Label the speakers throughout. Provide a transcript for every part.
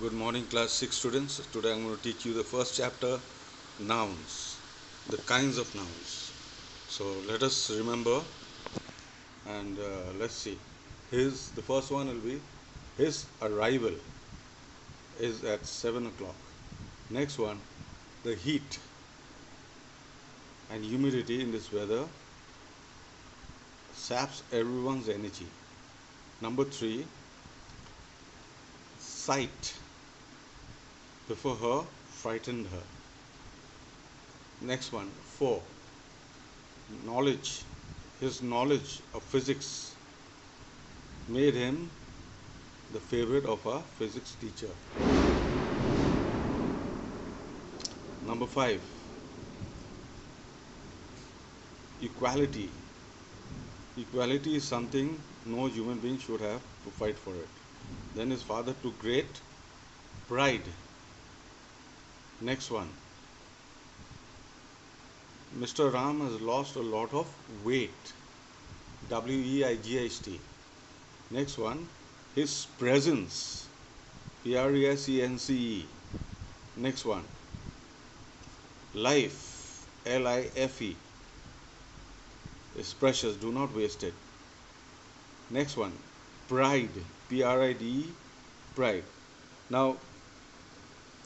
Speaker 1: Good morning, class 6 students. Today I'm going to teach you the first chapter, nouns, the kinds of nouns. So let us remember and let's see. The first one will be his arrival is at 7 o'clock. Next one, the heat and humidity in this weather saps everyone's energy. Number 3, sight before her frightened her. Next one, 4, knowledge. His knowledge of physics made him the favorite of a physics teacher. Number 5, equality. Equality is something no human being should have to fight for it. Then his father took great pride. Next one, Mr. Ram has lost a lot of weight. Weigist. Next one, his presence. Presence. Next one, life. Life is precious, do not waste it. Next one, pride. Pride, pride. Now,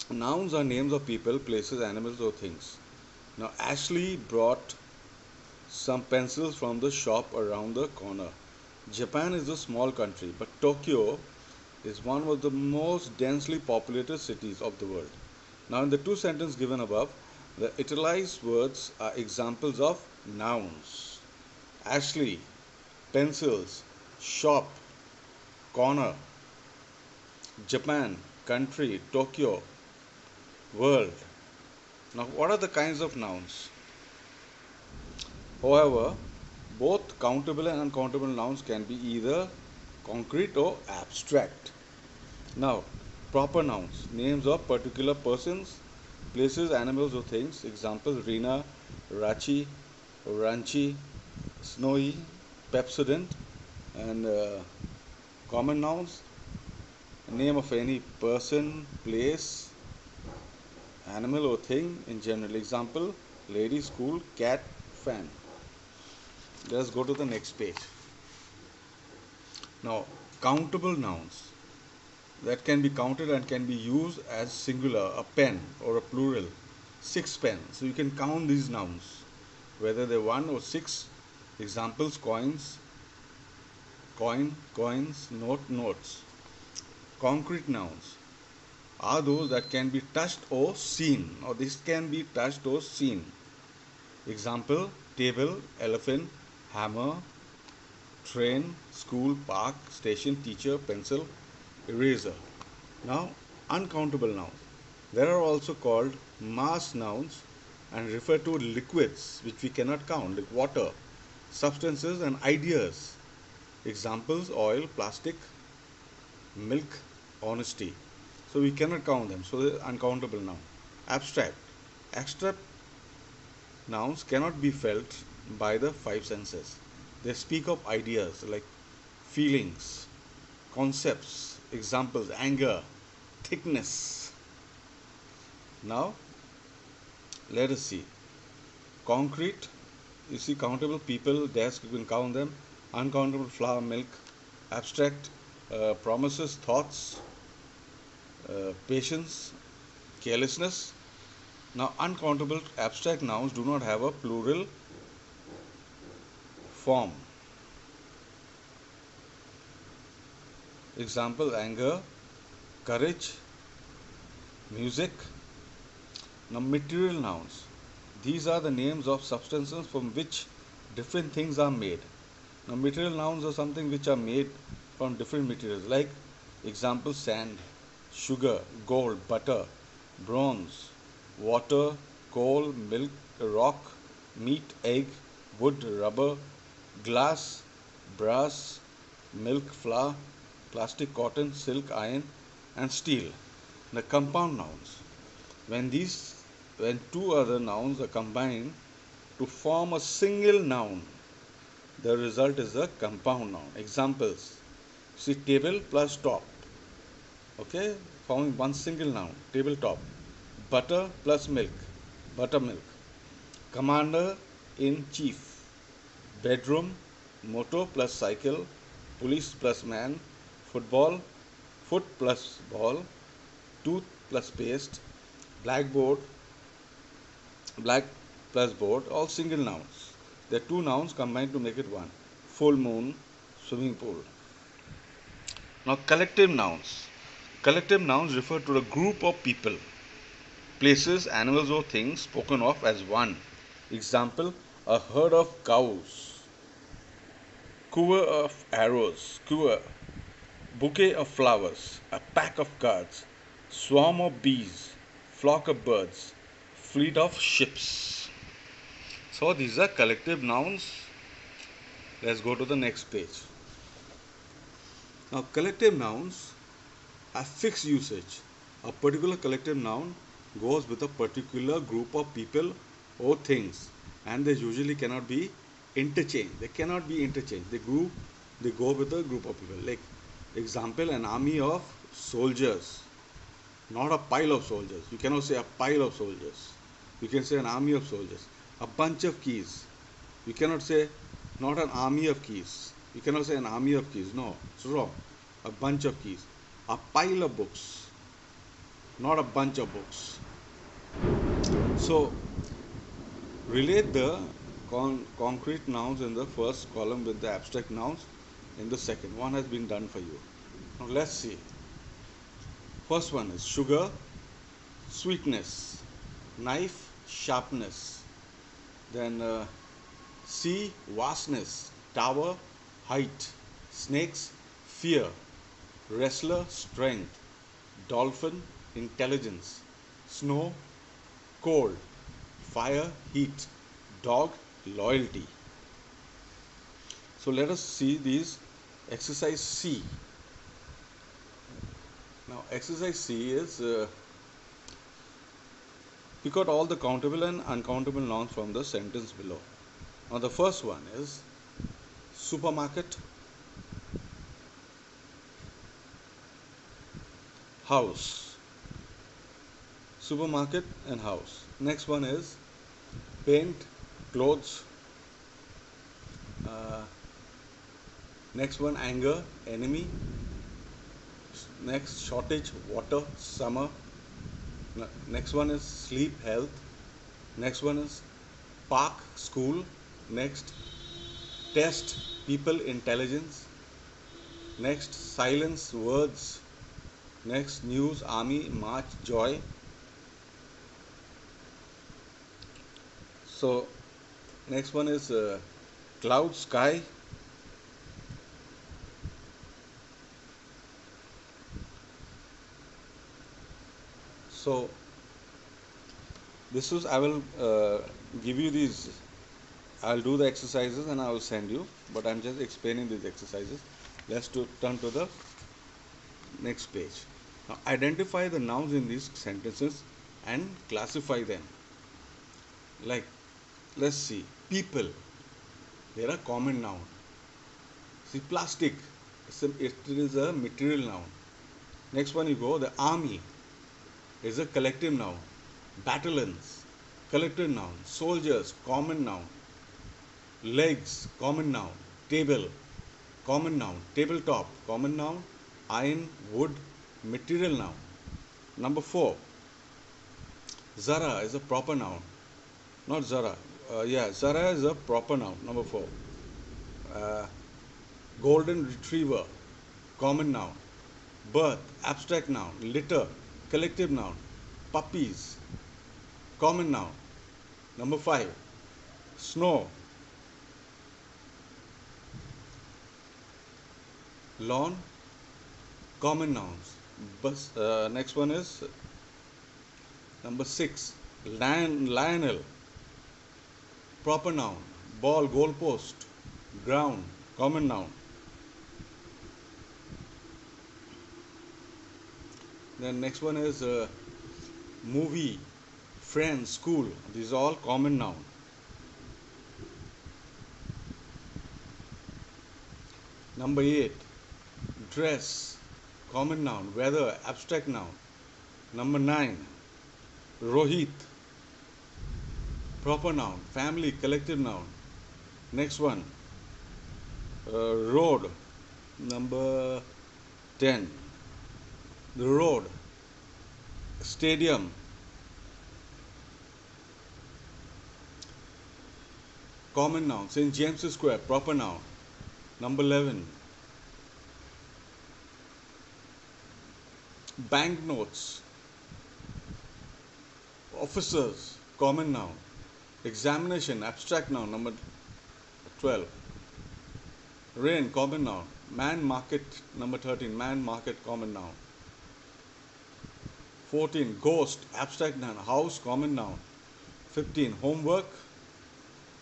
Speaker 1: nouns are names of people, places, animals, or things. Now, Ashley brought some pencils from the shop around the corner. Japan is a small country, but Tokyo is one of the most densely populated cities of the world. Now, in the two sentences given above, the italicized words are examples of nouns. Ashley, pencils, shop, corner, Japan, country, Tokyo, world. Now, what are the kinds of nouns? However, both countable and uncountable nouns can be either concrete or abstract. Now, proper nouns, names of particular persons, places, animals, or things. Examples: Rina, Rachi, Ranchi, Snowy, Pepsodent. And common nouns, name of any person, place, animal, or thing in general. Example: lady, school, cat, fan. Let us go to the next page. Now, countable nouns that can be counted and can be used as singular, a pen, or a plural, 6 pens. So you can count these nouns, whether they're 1 or 6. Examples: coins, coin, coins, note, notes. Concrete nouns are those that can be touched or seen, or this can be touched or seen. Example: table, elephant, hammer, train, school, park, station, teacher, pencil, eraser. Now, uncountable nouns. There are also called mass nouns and refer to liquids which we cannot count, like water, substances, and ideas. Examples: oil, plastic, milk, honesty. So we cannot count them. So they're uncountable noun. Abstract. Abstract nouns cannot be felt by the 5 senses. They speak of ideas like feelings, concepts. Examples: anger, thickness. Now, let us see. Concrete, you see countable: people, desk, you can count them. Uncountable: flour, milk. Abstract, promises, thoughts, patience, carelessness. Now, uncountable abstract nouns do not have a plural form. Example: anger, courage, music. Now, material nouns. These are the names of substances from which different things are made. Now, material nouns are something which are made from different materials, like example: sand, sugar, gold, butter, bronze, water, coal, milk, rock, meat, egg, wood, rubber, glass, brass, milk, flour, plastic, cotton, silk, iron, and steel. The compound nouns. When two other nouns are combined to form a single noun, the result is a compound noun. Examples: see, table plus top. Okay, forming one single noun. Tabletop. Butter plus milk. Buttermilk. Commander in chief. Bedroom. Motor plus cycle. Police plus man. Football. Foot plus ball. Tooth plus paste. Blackboard. Black plus board. All single nouns. There are two nouns combined to make it one. Full moon. Swimming pool. Now, collective nouns. Collective nouns refer to a group of people, places, animals, or things spoken of as one. Example: a herd of cows, quiver of arrows, quiver, bouquet of flowers, a pack of cards, swarm of bees, flock of birds, fleet of ships. So these are collective nouns. Let's go to the next page. Now, collective nouns have fixed usage. A particular collective noun goes with a particular group of people or things, and they usually cannot be interchanged. They cannot be interchanged. They go with a group of people. Like example, an army of soldiers, not a pile of soldiers. You cannot say a pile of soldiers. You can say an army of soldiers. A bunch of keys. You cannot say not an army of keys. You cannot say an army of keys. No, it's wrong. A bunch of keys. A pile of books, not a bunch of books. So, relate the concrete nouns in the first column with the abstract nouns in the second. One has been done for you. Now, let's see. First one is sugar, sweetness, knife, sharpness. Then sea, vastness, tower, height, snakes, fear, wrestler, strength, dolphin, intelligence, snow, cold, fire, heat, dog, loyalty. So let us see these. Exercise C. Now exercise C is pick out all the countable and uncountable nouns from the sentence below. Now the first one is supermarket, house. Supermarket and house. Next one is paint, clothes. Next one, anger, enemy. Next, shortage, water, summer. Next one is sleep, health. Next one is park, school. Next, test, people, intelligence. Next, silence, words. Next, news, army, march, joy. So, next one is cloud, sky. So, this is, I will give you these, I'll do the exercises and I will send you, but I'm just explaining these exercises. Let's turn to the next page. Now, identify the nouns in these sentences and classify them. Like, let's see, people, they are common noun. See, plastic, it is a material noun. Next one you go, the army is a collective noun. Battalions, collective noun. Soldiers, common noun. Legs, common noun. Table, common noun. Tabletop, common noun. Iron, wood, material noun. Number 4, Zara is a proper noun. Not Zara. Zara is a proper noun. Number 4. Golden retriever, common noun. Birth, abstract noun. Litter, collective noun. Puppies, common noun. Number 5. Snow, lawn, common nouns. Next one is number 6. Lionel, proper noun. Ball, goalpost, ground, common noun. Then next one is movie, friend, school. These are all common noun. Number 8, dress, common noun. Weather, abstract noun. Number 9, Rohit, proper noun. Family, collective noun. Next one, road. Number 10, the road. Stadium, common noun. St. James's Square, proper noun. Number 11, banknotes. Officers, common noun. Examination, abstract noun. Number 12, rain, common noun. Man, market. Number 13, man, market, common noun. 14, ghost, abstract noun. House, common noun. 15, homework,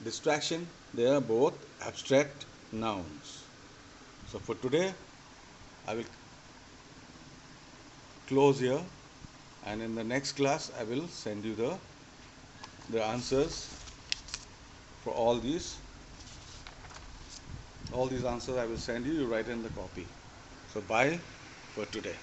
Speaker 1: distraction. They are both abstract nouns. So for today, I will close here, and in the next class I will send you the answers for all these answers. I will send you. You write in the copy. So bye for today.